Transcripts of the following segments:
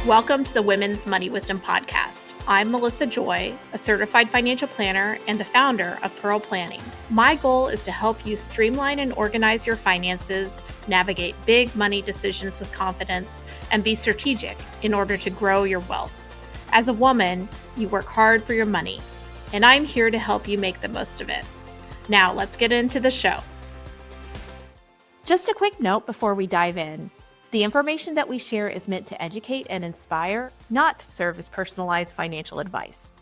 Welcome to the Women's Money Wisdom Podcast. I'm Melissa Joy, a certified financial planner and the founder of Pearl Planning. My goal is to help you streamline and organize your finances, navigate big money decisions with confidence, and be strategic in order to grow your wealth. As a woman, you work hard for your money, and I'm here to help you make the most of it. Now, let's get into the show. Just a quick note before we dive in. The information that we share is meant to educate and inspire, not to serve as personalized financial advice.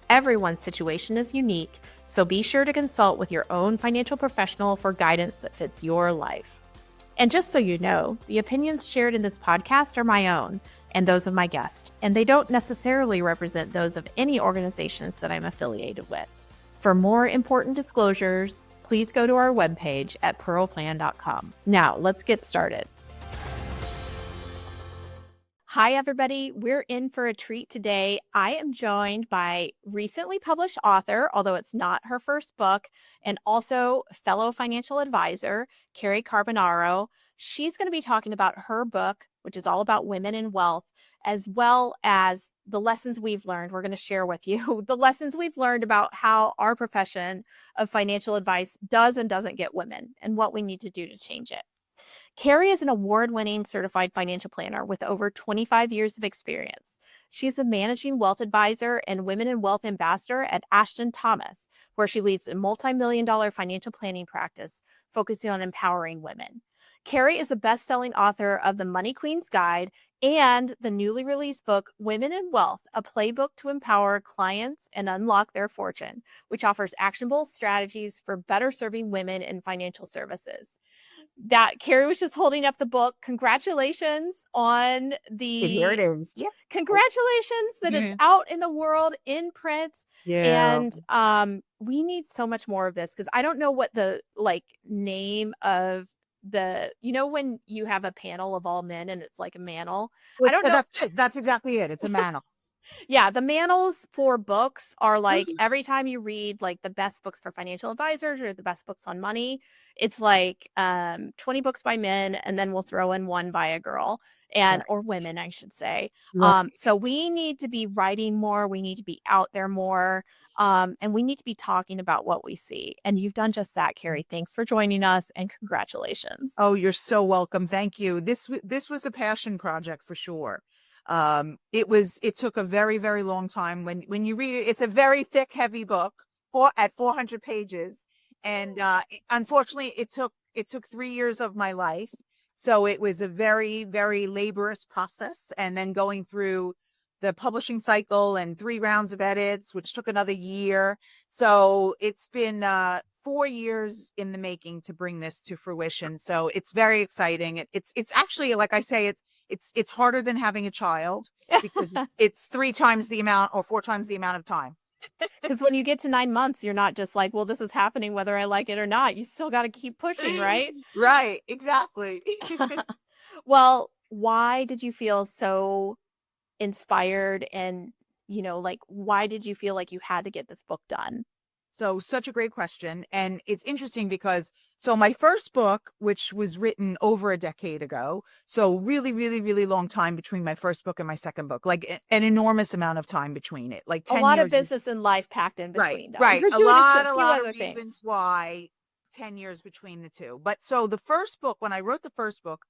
Everyone's situation is unique, so be sure to consult with your own financial professional for guidance that fits your life. And just so you know, the opinions shared in this podcast are my own and those of my guest, and they don't necessarily represent those of any organizations that I'm affiliated with. For more important disclosures, please go to our webpage at pearlplan.com. Now, let's get started. Hi, everybody. We're in for a treat today. I am joined by recently published author, although it's not her first book, and also fellow financial advisor, Cary Carbonaro. She's going to be talking about her book, which is all about women and wealth, as well as the lessons we've learned. We're going to share with you the lessons we've learned about how our profession of financial advice does and doesn't get women and what we need to do to change it. Cary is an award-winning certified financial planner with over 25 years of experience. She's the managing wealth advisor and women and wealth ambassador at Ashton Thomas, where she leads a multi-million-dollar financial planning practice focusing on empowering women. Cary is the best-selling author of The Money Queen's Guide and the newly released book, Women and Wealth, a playbook to empower clients and unlock their fortune, which offers actionable strategies for better serving women in financial services. That Cary was just holding up the book. Congratulations on the Here it is. Yeah. Congratulations that it's out in the world in print. Yeah. And we need so much more of this because I don't know what the name of when you have a panel of all men and it's like a mantle. I don't know. That's exactly it. It's a mantle. Yeah, the mantles for books are like every time you read like the best books for financial advisors or the best books on money, it's like 20 books by men, and then we'll throw in one by a girl or women, I should say. So we need to be writing more. We need to be out there more. And we need to be talking about what we see. And you've done just that, Cary. Thanks for joining us and congratulations. Oh, you're so welcome. Thank you. This was a passion project for sure. It took a very, very long time. When you read it, it's a very thick, heavy book at 400 pages. And, unfortunately it took 3 years of my life. So it was a very, very laborious process. And then going through the publishing cycle and 3 rounds of edits, which took another year. So it's been, 4 years in the making to bring this to fruition. So it's very exciting. It's actually, like I say, it's harder than having a child because it's 3 times the amount or 4 times the amount of time. Because when you get to 9 months, you're not just like, well, this is happening whether I like it or not. You still got to keep pushing, right? Right. Exactly. Well, why did you feel so inspired and, why did you feel like you had to get this book done? So such a great question. And it's interesting because, so my first book, which was written over a decade ago, so really, really, really long time between my first book and my second book, like an enormous amount of time between it, like 10 years. A lot of business and life packed in between. Right. A lot of reasons why 10 years between the two. But so the first book, when I wrote the first book,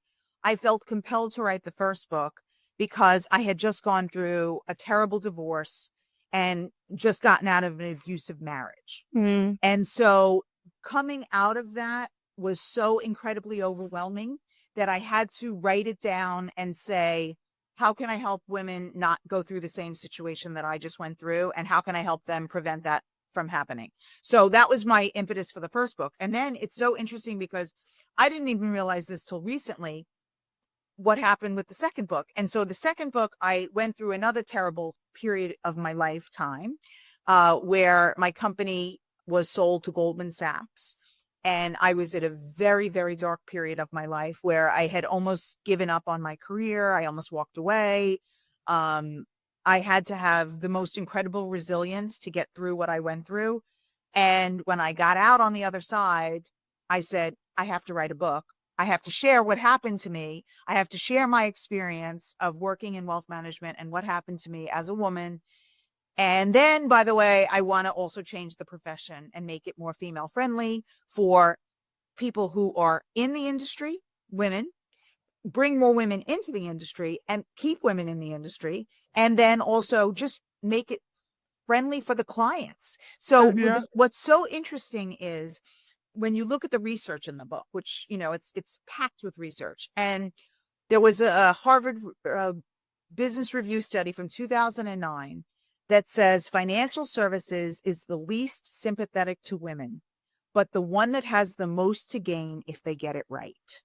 I felt compelled to write the first book because I had just gone through a terrible divorce and just gotten out of an abusive marriage. And so coming out of that was so incredibly overwhelming that I had to write it down and say, how can I help women not go through the same situation that I just went through? And how can I help them prevent that from happening? So that was my impetus for the first book. And then it's so interesting because I didn't even realize this till recently, what happened with the second book. And so the second book, I went through another terrible period of my lifetime, where my company was sold to Goldman Sachs. And I was at a very, very dark period of my life where I had almost given up on my career. I almost walked away. I had to have the most incredible resilience to get through what I went through. And when I got out on the other side, I said, I have to write a book. I have to share what happened to me. I have to share my experience of working in wealth management and what happened to me as a woman. And then, by the way, I want to also change the profession and make it more female friendly for people who are in the industry, women, bring more women into the industry and keep women in the industry. And then also just make it friendly for the clients. So what's so interesting is when you look at the research in the book, which, it's packed with research. And there was a Harvard Business Review study from 2009 that says financial services is the least sympathetic to women, but the one that has the most to gain if they get it right.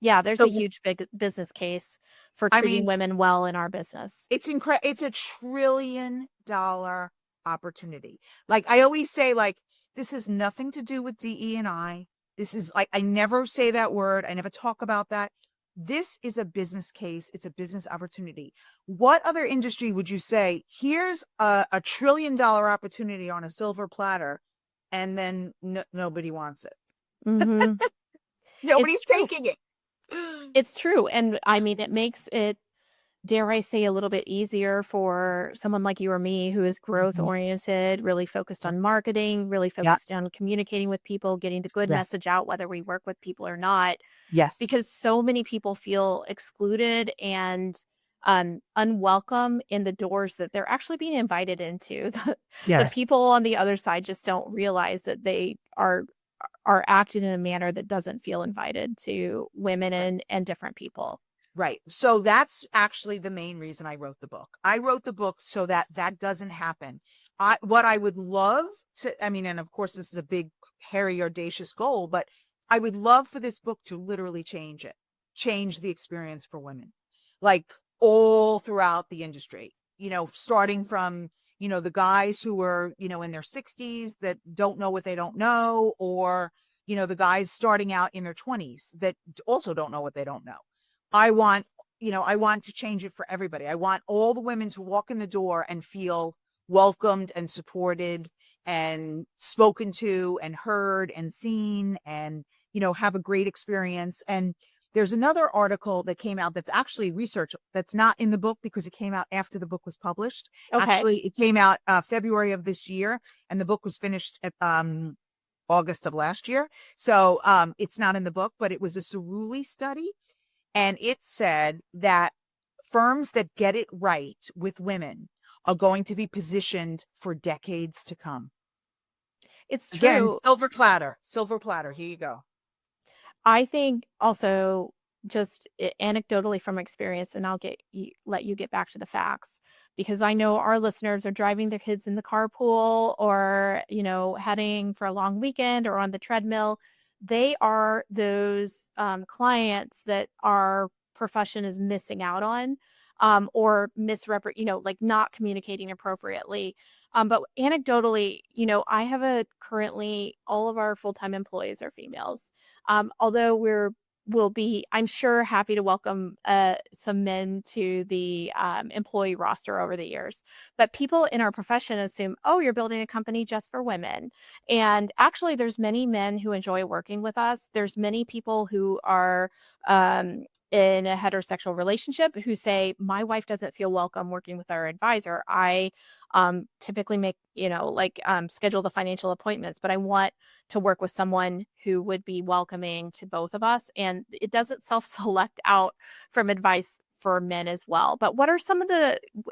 Yeah, there's So, a huge big business case for I treating mean, women well in our business. it's incredible. It's a $1 trillion opportunity. Like I always say, like, this has nothing to do with DE&I. This is like, I never say that word. I never talk about that. This is a business case. It's a business opportunity. What other industry would you say, here's a $1 trillion opportunity on a silver platter, and then nobody wants it? Mm-hmm. Nobody's taking it. It's true. And I mean, it makes it, dare I say, a little bit easier for someone like you or me who is growth oriented, really focused on marketing, really Yeah. focused on communicating with people, getting the good message Yes. out, whether we work with people or not. Yes. Because so many people feel excluded and unwelcome in the doors that they're actually being invited into. The Yes. people on the other side just don't realize that they are acting in a manner that doesn't feel invited to women and different people. Right. So that's actually the main reason I wrote the book. I wrote the book so that that doesn't happen. What I would love to, I mean, and of course this is a big, hairy, audacious goal, but I would love for this book to literally change the experience for women, like all throughout the industry, starting from, the guys who are, in their 60s that don't know what they don't know, or, the guys starting out in their 20s that also don't know what they don't know. I want, I want to change it for everybody. I want all the women to walk in the door and feel welcomed and supported and spoken to and heard and seen and, have a great experience. And there's another article that came out that's actually research that's not in the book because it came out after the book was published. Okay. Actually, it came out February of this year, and the book was finished at August of last year. So it's not in the book, but it was a Cerulli study. And it said that firms that get it right with women are going to be positioned for decades to come. It's true. Again, silver platter. Here you go. I think also, just anecdotally from experience, and let you get back to the facts, because I know our listeners are driving their kids in the carpool or, heading for a long weekend or on the treadmill. They are those clients that our profession is missing out on, or like not communicating appropriately. But anecdotally, I have currently all of our full-time employees are females. Although will be, I'm sure, happy to welcome some men to the employee roster over the years. But people in our profession assume, oh, you're building a company just for women. And actually, there's many men who enjoy working with us. There's many people who are in a heterosexual relationship who say, my wife doesn't feel welcome working with our advisor. I typically make, schedule the financial appointments, but I want to work with someone who would be welcoming to both of us. And it doesn't self-select out from advice for men as well. But what are some of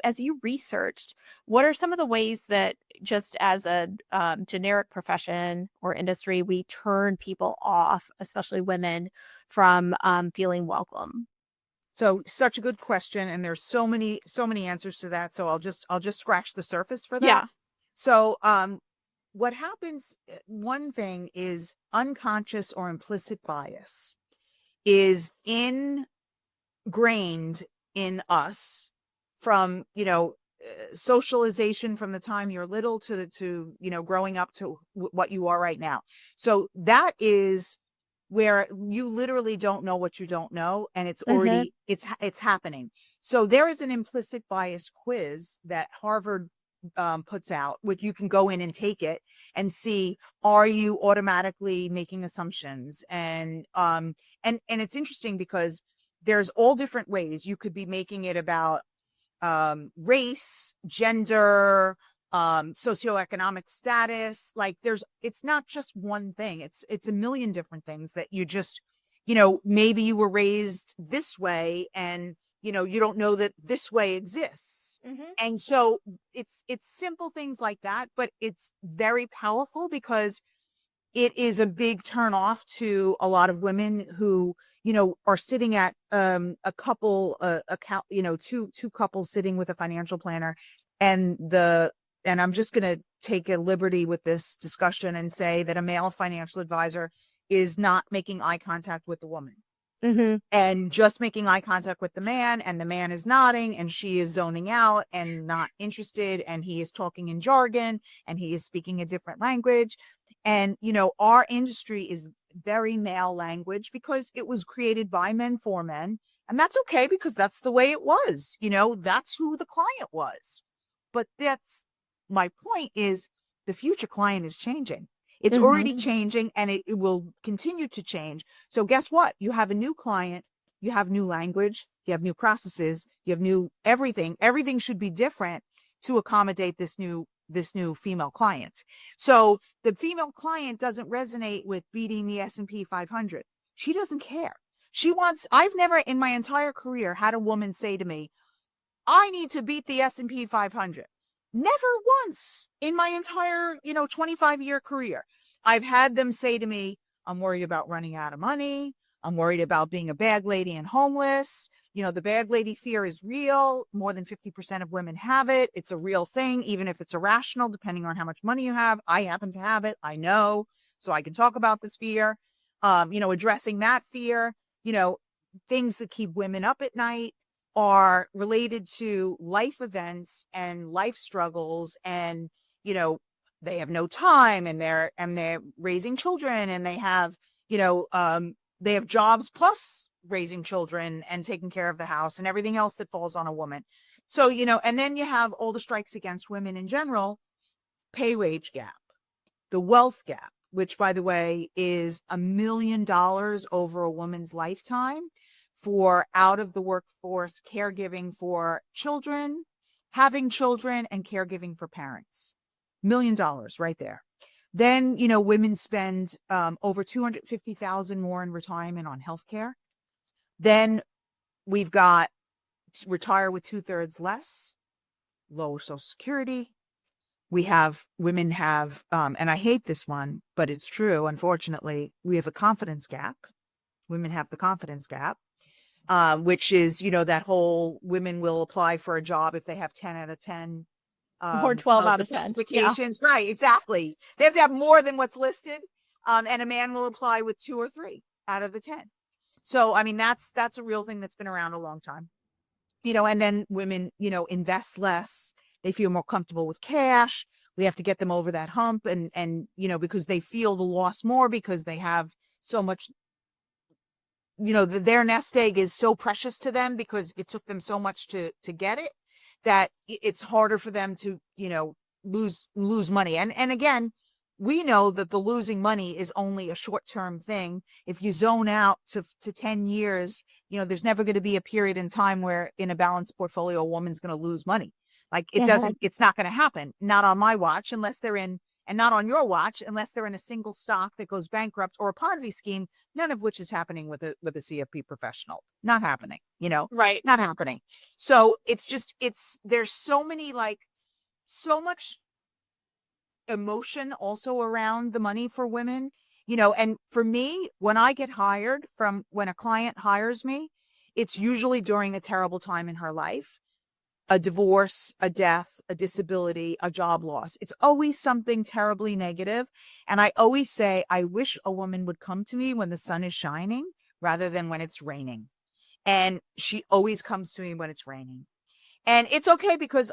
as you researched, what are some of the ways that just as a generic profession or industry, we turn people off, especially women, from feeling welcome? So such a good question. And there's so many answers to that. So I'll just scratch the surface for that. Yeah. So, what happens, one thing is unconscious or implicit bias is ingrained in us from, socialization from the time you're little to growing up to what you are right now. So that is where you literally don't know what you don't know, and it's already it's happening. So there is an implicit bias quiz that Harvard puts out, which you can go in and take it and see, are you automatically making assumptions? And it's interesting because there's all different ways you could be making it about race, gender, socioeconomic status. Like it's not just one thing. It's a million different things that you just, maybe you were raised this way and, you don't know that this way exists. Mm-hmm. And so it's simple things like that, but it's very powerful because it is a big turn off to a lot of women who, are sitting at a couple, two couples sitting with a financial planner, and I'm just going to take a liberty with this discussion and say that a male financial advisor is not making eye contact with the woman. Mm-hmm. And just making eye contact with the man, and the man is nodding and she is zoning out and not interested, and he is talking in jargon and he is speaking a different language. And our industry is very male language because it was created by men for men, and that's okay because that's the way it was. That's who the client was. But that's my point, is the future client is changing. It's Mm-hmm. already changing, and it will continue to change. So guess what? You have a new client, you have new language, you have new processes, you have new everything. Everything should be different to accommodate this new female client. So the female client doesn't resonate with beating the S&P 500. She doesn't care. I've never in my entire career had a woman say to me, I need to beat the S&P 500. Never once in my entire, 25-year career. I've had them say to me, I'm worried about running out of money. I'm worried about being a bag lady and homeless. The bag lady fear is real. More than 50% of women have it. It's a real thing, even if it's irrational, depending on how much money you have. I happen to have it. I know. So I can talk about this fear, addressing that fear, things that keep women up at night are related to life events and life struggles, and they have no time, and they're raising children, and they have jobs plus raising children and taking care of the house and everything else that falls on a woman. So and then you have all the strikes against women in general, pay wage gap, the wealth gap, which by the way is $1 million over a woman's lifetime for out of the workforce caregiving for children, having children, and caregiving for parents. $1 million right there. Then, women spend over $250,000 more in retirement on healthcare. Then we've got retire with 2/3 less, lower Social Security. Women have, and I hate this one, but it's true. Unfortunately, we have a confidence gap. Women have the confidence gap. Which is, that whole women will apply for a job if they have 10 out of 10. Or 12 out of 10. Applications. Yeah. Right, exactly. They have to have more than what's listed. And a man will apply with 2 or 3 out of the 10. So, I mean, that's a real thing that's been around a long time. And then women, invest less. They feel more comfortable with cash. We have to get them over that hump and because they feel the loss more because they have so much, their nest egg is so precious to them because it took them so much to get it, that it's harder for them to, lose money. And again, we know that the losing money is only a short-term thing. If you zone out to 10 years, there's never going to be a period in time where in a balanced portfolio, a woman's going to lose money. Like it's not going to happen. Not on my watch, unless they're in, and not on your watch, unless they're in a single stock that goes bankrupt or a Ponzi scheme, none of which is happening with a CFP professional. Not happening, Right. Not happening. So there's so much emotion also around the money for women, and for me, when a client hires me, it's usually during a terrible time in her life. A divorce, a death, a disability, a job loss. It's always something terribly negative. And I always say, I wish a woman would come to me when the sun is shining rather than when it's raining. And she always comes to me when it's raining. And it's okay because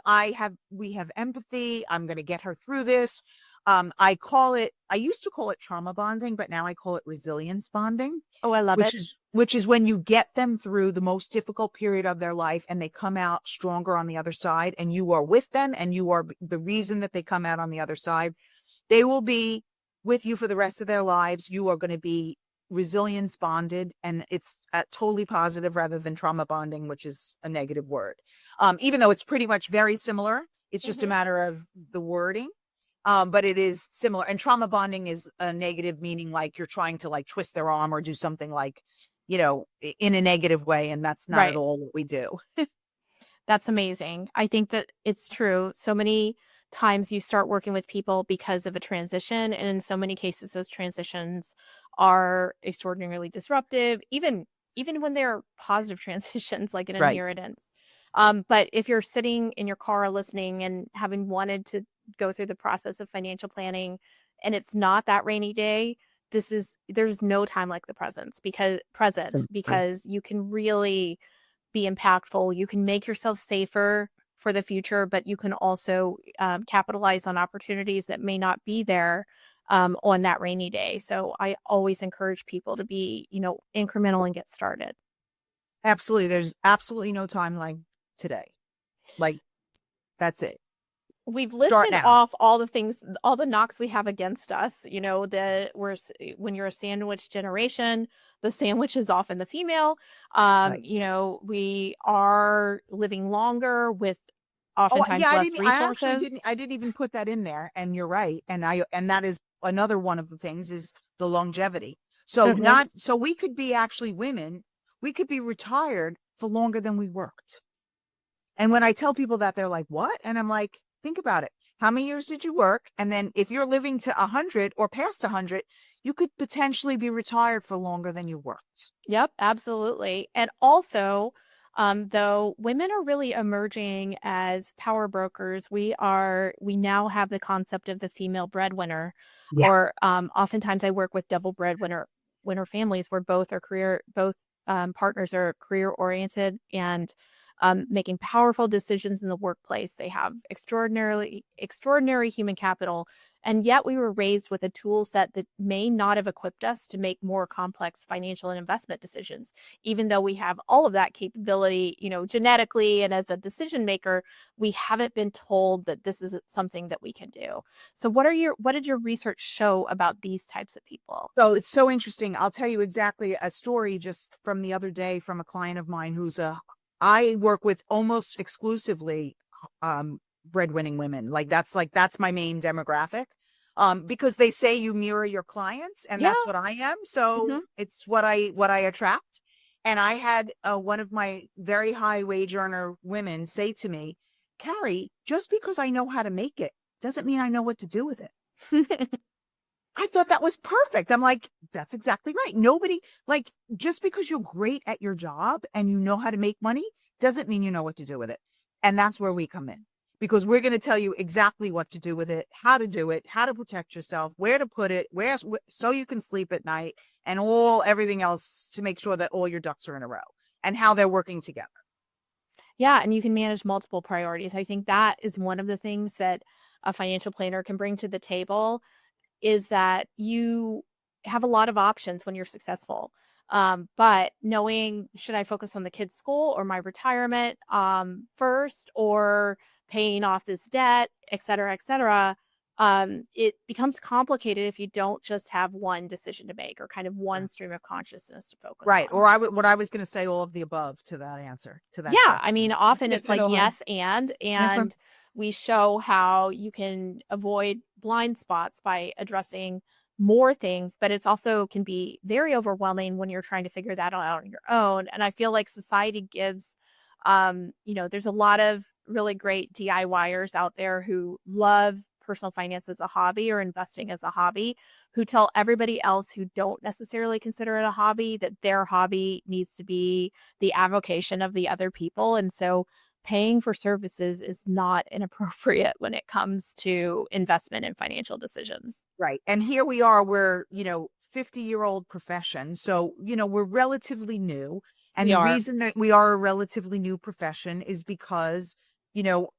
we have empathy. I'm going to get her through this. I used to call it trauma bonding, but now I call it resilience bonding, Oh, I love it. which is when you get them through the most difficult period of their life and they come out stronger on the other side, and you are with them and you are the reason that they come out on the other side. They will be with you for the rest of their lives. You are going to be resilience bonded, and it's totally positive rather than trauma bonding, which is a negative word. Even though it's pretty much very similar, it's just a matter of the wording. But it is similar. And trauma bonding is a negative, meaning like you're trying to like twist their arm or do something like, in a negative way. And that's not at Right. all what we do. That's amazing. I think that it's true. So many times you start working with people because of a transition, and in so many cases those transitions are extraordinarily disruptive, even when they're positive transitions like an Right. inheritance. But if you're sitting in your car listening and having wanted to go through the process of financial planning and it's not that rainy day, there's no time like the present Exactly. because you can really be impactful. You can make yourself safer for the future, but you can also capitalize on opportunities that may not be there on that rainy day. So I always encourage people to be, incremental and get started. Absolutely. There's absolutely no time like today. Like, that's it. We've Start listed now. off all the things, all the knocks we have against us. When you're a sandwich generation, the sandwich is often the female. Right. We are living longer with Oh, yeah, oftentimes less resources. I didn't even put that in there. And you're right. And that is another one of the things is the longevity. So Mhm. so we could be actually women, we could be retired for longer than we worked. And when I tell people that, they're like, what? And I'm like, think about it. How many years did you work? And then if you're living to 100 or past 100, you could potentially be retired for longer than you worked. Yep, absolutely. And also, though women are really emerging as power brokers, we now have the concept of the female breadwinner, Yes. or oftentimes I work with double breadwinner families where both partners are career oriented and making powerful decisions in the workplace. They have extraordinary human capital, and yet we were raised with a tool set that may not have equipped us to make more complex financial and investment decisions. Even though we have all of that capability, genetically and as a decision maker, we haven't been told that this is something that we can do. So what did your research show about these types of people? So it's so interesting. I'll tell you exactly a story just from the other day from a client of mine I work with almost exclusively breadwinning women. That's my main demographic. Because they say you mirror your clients, and Yeah. that's what I am. So Hmm. it's what I attract. And I had one of my very high wage earner women say to me, Cary, just because I know how to make it doesn't mean I know what to do with it. I thought that was perfect. I'm like, that's exactly right. Nobody, like, just because you're great at your job and you know how to make money doesn't mean you know what to do with it. And that's where we come in, because we're going to tell you exactly what to do with it, how to protect yourself, where to put it, so you can sleep at night, and everything else to make sure that all your ducks are in a row and how they're working together. Yeah, and you can manage multiple priorities. I think that is one of the things that a financial planner can bring to the table is that you have a lot of options when you're successful. But knowing, should I focus on the kids' school or my retirement first, or paying off this debt, et cetera, it becomes complicated if you don't just have one decision to make or kind of one stream of consciousness to focus Right. on. Or what I was going to say, all of the above to that answer, to that Yeah, I question. mean, often it's You like know, yes, and we show how you can avoid blind spots by addressing more things, but it's also can be very overwhelming when you're trying to figure that out on your own. And I feel like society gives, there's a lot of really great DIYers out there who love personal finance as a hobby or investing as a hobby, who tell everybody else who don't necessarily consider it a hobby that their hobby needs to be the avocation of the other people. And so paying for services is not inappropriate when it comes to investment and financial decisions. right. And here we are, we're, 50-year-old profession. So, we're relatively new. And We the are. reason that we are a relatively new profession is because, you know,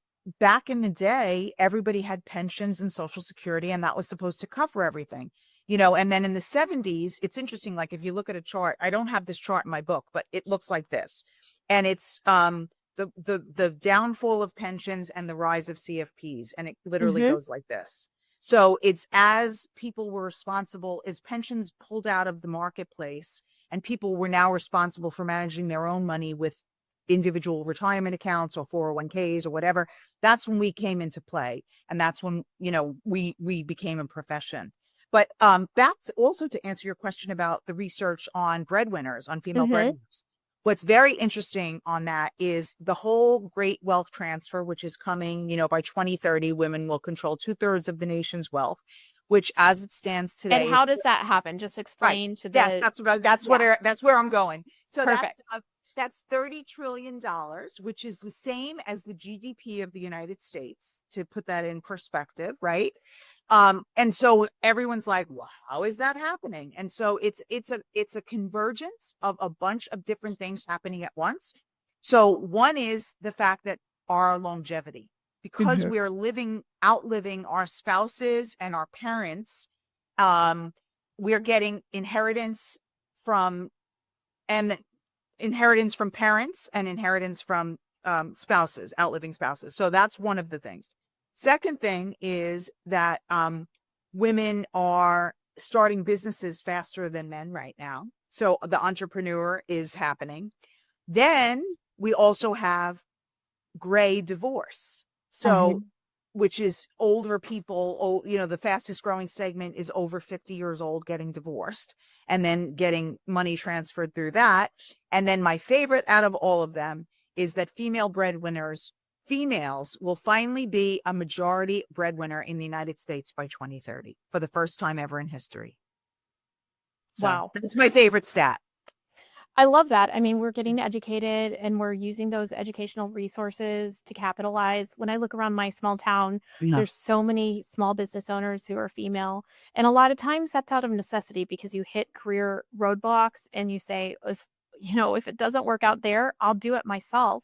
back in the day, everybody had pensions and Social Security, and that was supposed to cover everything, and then in the 70s, it's interesting. Like if you look at a chart, I don't have this chart in my book, but it looks like this. And it's the downfall of pensions and the rise of CFPs. And it literally Mm-hmm. goes like this. So it's as people were responsible, as pensions pulled out of the marketplace, and people were now responsible for managing their own money with individual retirement accounts or 401ks or whatever. That's when we came into play. And that's when, we became a profession. But back also to answer your question about the research on breadwinners, on female Mm-hmm. breadwinners. What's very interesting on that is the whole great wealth transfer, which is coming, by 2030, women will control 2/3 of the nation's wealth, which as it stands And today how is does that happen? Just right. explain to Yes, the yeah, that's where I'm going. So perfect. that's $30 trillion, which is the same as the GDP of the United States, to put that in perspective, right? And so everyone's like, well, how is that happening? And so it's a convergence of a bunch of different things happening at once. So one is the fact that our longevity, because Mm-hmm. we're outliving our spouses and our parents, um, we're getting from and inheritance from parents and inheritance from spouses, outliving spouses. So that's one of the things. Second thing is that women are starting businesses faster than men right now. So the entrepreneur is happening. Then we also have gray divorce. So, which is older people, the fastest growing segment is over 50 years old getting divorced and then getting money transferred through that. And then my favorite out of all of them is that females will finally be a majority breadwinner in the United States by 2030 for the first time ever in history. So Wow. that's my favorite stat. I love that. I mean, we're getting educated and we're using those educational resources to capitalize. When I look around my small town, Yeah. there's so many small business owners who are female. And a lot of times that's out of necessity because you hit career roadblocks and you say, if it doesn't work out there, I'll do it myself.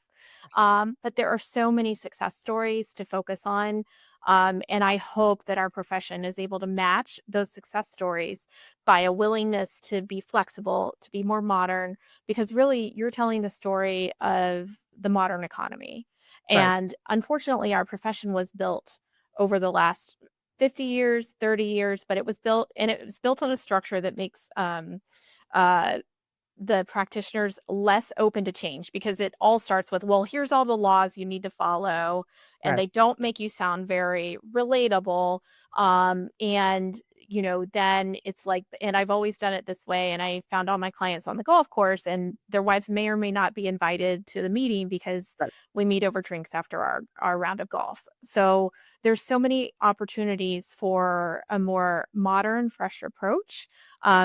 But there are so many success stories to focus on. And I hope that our profession is able to match those success stories by a willingness to be flexible, to be more modern, because really you're telling the story of the modern economy. Right. And unfortunately, our profession was built over the last 50 years, 30 years, but it was built on a structure that makes uh, the practitioners less open to change because it all starts with, well, here's all the laws you need to follow, and Right. they don't make you sound very relatable. And then it's like, and I've always done it this way, and I found all my clients on the golf course, and their wives may or may not be invited to the meeting because Right. we meet over drinks after our round of golf. So there's so many opportunities for a more modern, fresh approach,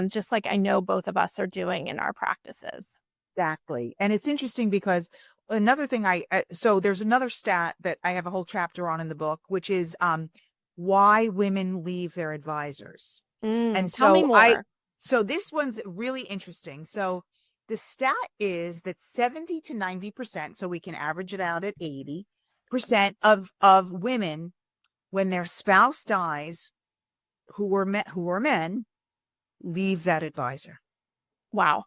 just like I know both of us are doing in our practices. Exactly. And it's interesting because another thing so there's another stat that I have a whole chapter on in the book, which is why women leave their advisors. And Tell me more. so this one's really interesting. So the stat is that 70 to 90%, so we can average it out at 80% of women, when their spouse dies, who are men, leave that advisor. Wow.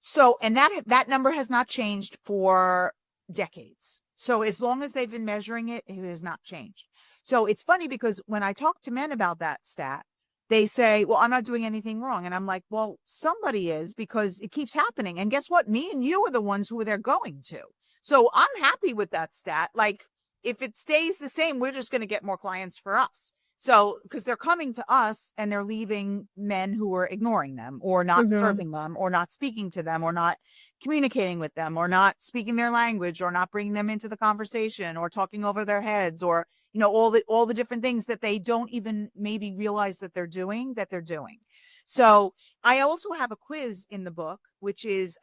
So, and that number has not changed for decades. So as long as they've been measuring it, it has not changed. So it's funny because when I talk to men about that stat, they say, well, I'm not doing anything wrong. And I'm like, well, somebody is, because it keeps happening. And guess what? Me and you are the ones who they're going to. So I'm happy with that stat. Like if it stays the same, we're just going to get more clients for us. So, because they're coming to us and they're leaving men who are ignoring them or not Mhm. serving them or not speaking to them or not communicating with them or not speaking their language or not bringing them into the conversation or talking over their heads or, all the different things that they don't even maybe realize that they're doing. So I also have a quiz in the book, which is,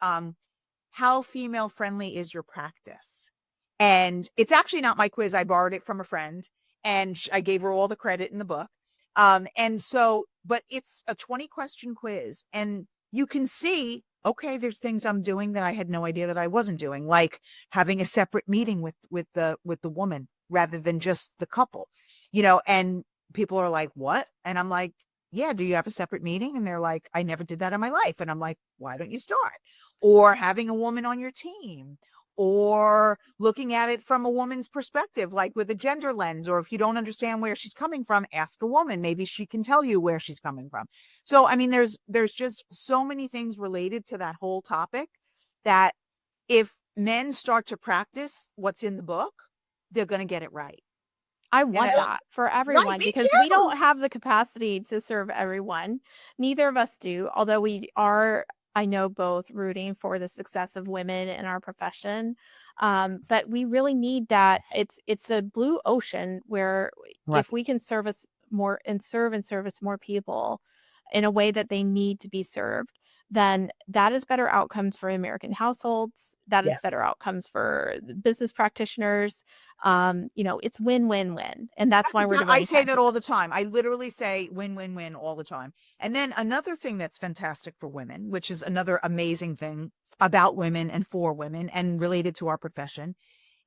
how female friendly is your practice? And it's actually not my quiz. I borrowed it from a friend and I gave her all the credit in the book. But it's a 20-question quiz and you can see, okay, there's things I'm doing that I had no idea that I wasn't doing, like having a separate meeting with the woman, rather than just the couple, and people are like, what? And I'm like, yeah, do you have a separate meeting? And they're like, I never did that in my life. And I'm like, why don't you start? Or having a woman on your team, or looking at it from a woman's perspective, like with a gender lens, or if you don't understand where she's coming from, ask a woman. Maybe she can tell you where she's coming from. So, I mean, there's just so many things related to that whole topic that if men start to practice what's in the book, they're going to get it right. I And want that for right, everyone me because we too. don't have the capacity to serve everyone. Neither of us do, although we are, I know, both rooting for the success of women in our profession. But we really need that. It's a blue ocean where Right. if we can service more and service more people in a way that they need to be served, then that is better outcomes for American households. That is better Yes. outcomes for the business practitioners. It's win win win, and that's why we're I devoting say time to that all the this. time. I literally say win, win, win all the time. And then another thing that's fantastic for women, which is another amazing thing about women and for women and related to our profession,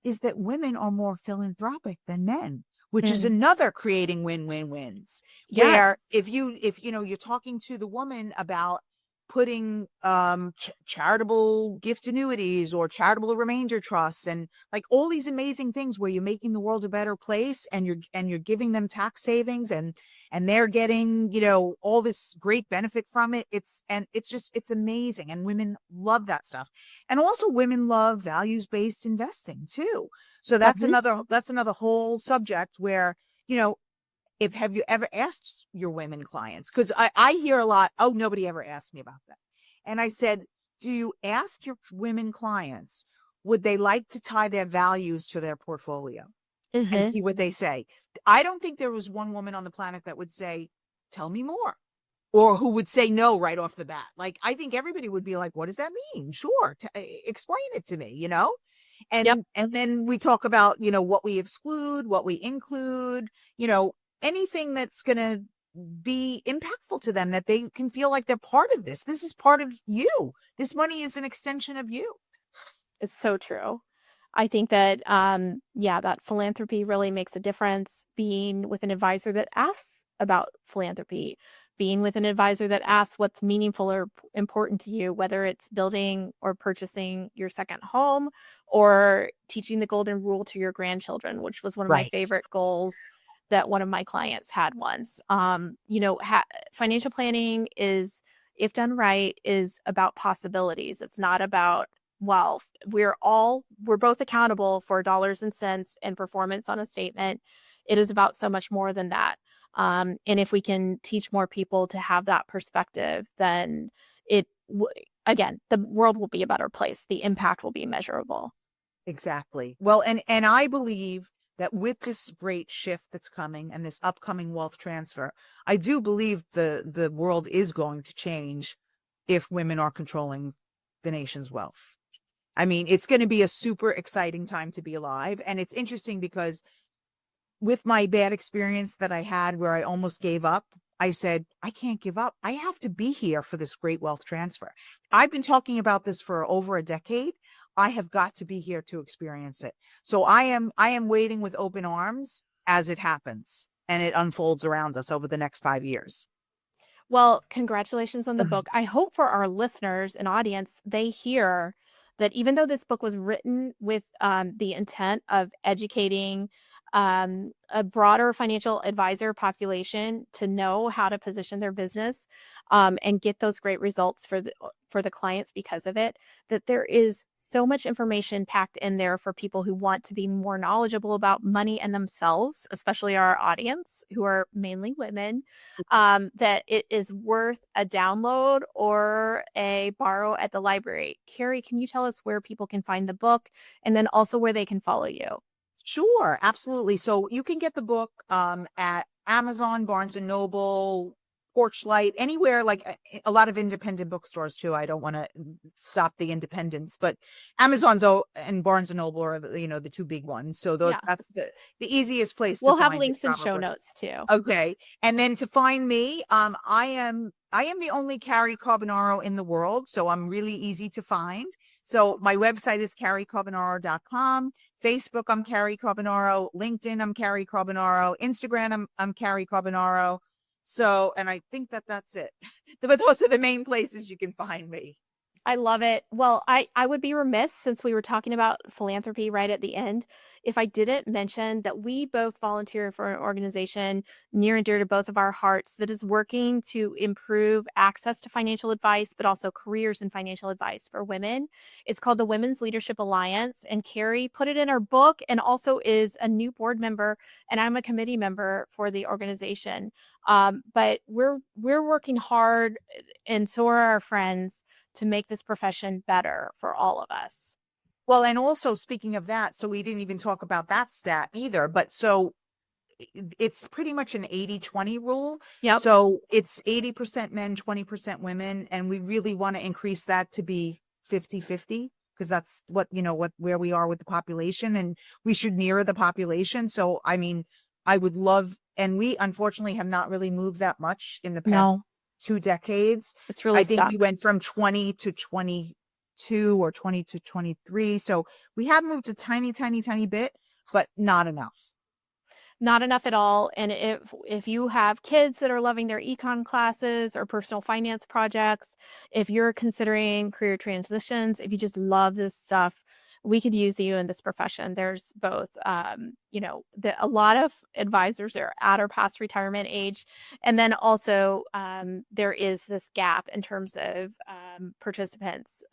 is that women are more philanthropic than men, which is Mm, another creating win-win-wins. yes. Where if you're talking to the woman about putting charitable gift annuities or charitable remainder trusts and like all these amazing things where you're making the world a better place, and you're giving them tax savings, and they're getting all this great benefit from it. It's amazing, and women love that stuff. And also women love values-based investing too. So Mhm. that's another whole subject where, you know, if have you ever asked your women clients? Because I hear a lot, oh, nobody ever asked me about that. And I said, do you ask your women clients, would they like to tie their values to their portfolio and Mhm. see what they say? I don't think there was one woman on the planet that would say, tell me more, or who would say no right off the bat. Like, I think everybody would be like, what does that mean? Sure. Explain it to me. Yep. And then we talk about, what we exclude, what we include, you know, anything that's going to be impactful to them, that they can feel like they're part of this. This is part of you. This money is an extension of you. It's so true. I think that, yeah, that philanthropy really makes a difference. Being with an advisor that asks about philanthropy, being with an advisor that asks what's meaningful or important to you, whether it's building or purchasing your second home or teaching the golden rule to your grandchildren, which was one of my Right. favorite goals that one of my clients had once. Financial planning is, if done right, is about possibilities. It's not about, well, we're both accountable for dollars and cents and performance on a statement. It is about so much more than that. And if we can teach more people to have that perspective, then it again, the world will be a better place. The impact will be measurable. Exactly. Well, and I believe that with this great shift that's coming and this upcoming wealth transfer, I do believe the world is going to change if women are controlling the nation's wealth. I mean, it's going to be a super exciting time to be alive. And it's interesting because with my bad experience that I had where I almost gave up, I said, I can't give up. I have to be here for this great wealth transfer. I've been talking about this for over a decade. I have got to be here to experience it. So I am waiting with open arms as it happens and it unfolds around us over the next 5 years. Well, congratulations on the book. I hope for our listeners and audience, they hear that even though this book was written with the intent of educating a broader financial advisor population to know how to position their business and get those great results for the clients because of it, that there is so much information packed in there for people who want to be more knowledgeable about money and themselves, especially our audience who are mainly women, that it is worth a download or a borrow at the library. Cary, can you tell us where people can find the book and then also where they can follow you? Sure, absolutely. So you can get the book at Amazon, Barnes and Noble, Porchlight, anywhere, like a lot of independent bookstores too. I don't want to stop the independents, but and Barnes and Noble are the two big ones. So Yeah. that's the easiest place to We'll have find it links and show probably. notes too. Okay. And then to find me, I am the only Cary Carbonaro in the world, so I'm really easy to find. So my website is carycarbonaro.com. Facebook, I'm Cary Carbonaro. LinkedIn, I'm Cary Carbonaro. Instagram, I'm Cary Carbonaro. So, and I think that's it. But those are the main places you can find me. I love it. Well, I would be remiss, since we were talking about philanthropy right at the end, if I didn't mention that we both volunteer for an organization near and dear to both of our hearts that is working to improve access to financial advice, but also careers in financial advice for women. It's called the Women's Leadership Alliance, and Cary put it in her book and also is a new board member, and I'm a committee member for the organization. But we're working hard, and so are our friends, to make this profession better for all of us. Well, and also speaking of that, so we didn't even talk about that stat either, but so it's pretty much an 80-20 rule. Yep. So it's 80% men, 20% women. And we really want to increase that to be 50-50, because that's what, where we are with the population, and we should mirror the population. So, I mean, I would love, and we unfortunately have not really moved that much in the past 2 decades. It's really I think stuck. we went from 20 to 22 or 20 to 23. So we have moved a tiny, tiny, tiny bit, but not enough. Not enough at all. And if you have kids that are loving their econ classes or personal finance projects, if you're considering career transitions, if you just love this stuff, we could use you in this profession. There's both, a lot of advisors are at or past retirement age. And then also there is this gap in terms of participants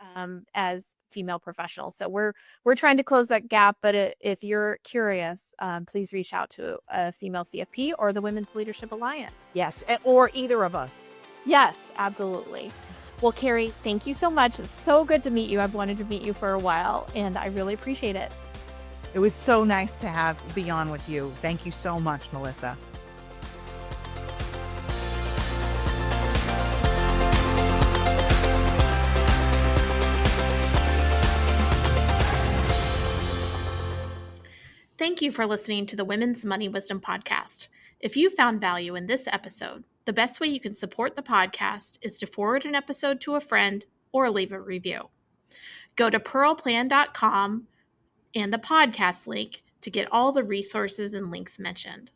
as female professionals. So we're trying to close that gap. But if you're curious, please reach out to a female CFP or the Women's Leadership Alliance. Yes, or either of us. Yes, absolutely. Well, Cary, thank you so much. It's so good to meet you. I've wanted to meet you for a while, and I really appreciate it. It was so nice to be on with you. Thank you so much, Melissa. Thank you for listening to the Women's Money Wisdom Podcast. If you found value in this episode, the best way you can support the podcast is to forward an episode to a friend or leave a review. Go to pearlplan.com and the podcast link to get all the resources and links mentioned.